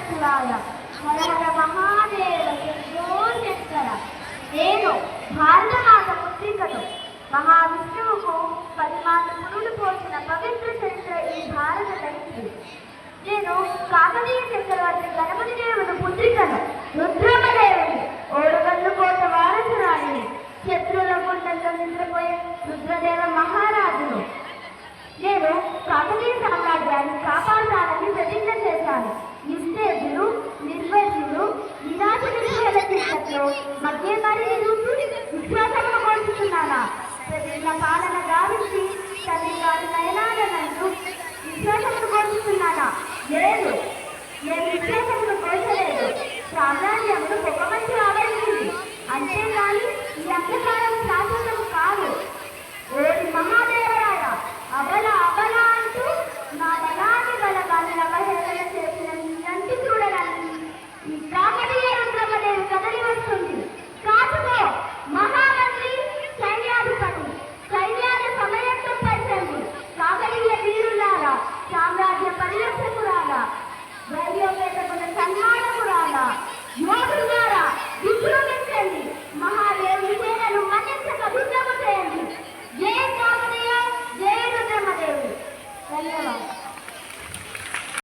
శివాయ హర హర మహాదేవ శంభో శంకర. నేను భారతమాత పుత్రికను. మహావిష్ణువుకు 10 మాటలు పురుడు పోసిన పవిత్ర చరిత్ర ఈ భారత ధరిత్రి. నేను కాకతీయ చక్రవర్తి గణపతి దేవుడు పుత్రికను. రుద్రమదేవుని ఓడగల్లు కోట వారసురాలిని. శత్రుల గుండెల్లో నిద్రపోయే రుద్రదేవ మహారాజును. నేను కాకతీయ సామ్రాజ్యాన్ని కాపాడాలని ప్రతిజ్ఞ చేశాను. నిస్తేజులు, నిర్వజ్ఞులు, నిరాశ నిస్పృహల చీకట్లో మధ్య మరి విశ్వాసమును కోరుతున్నానా? ప్రతిజ్ఞ పాలన గావించి తల్లి గారి నయనాలను విశ్వాసమును కోరుతున్నానా? లేదు, నేను విశ్వాసమును కోల్చలేదు. సామ్రాజ్యమును పొగమంచు ఆవరించింది, అంతేగాని ఈ అంధకారం శాశ్వతం కాదు. ఓరి మహాదేవరాయ, అబల అబల అంటూ నా బలాన్ని బలగాన్ని అవహేళన చేసిన నంటి చూడడానికి ఈ కాకతీయ రుద్రమదేవి కదలి వస్తుంది. కాచుకో మహామంత్రి, సైన్యాధిపతి, సైన్యాల సమయంతో పరిచండి. కాకతీయ వీరులారా, సామ్రాజ్య పరిరక్షకురాలా, ధైర్యోపేతకుల సన్మానకురాలా, యోధుగా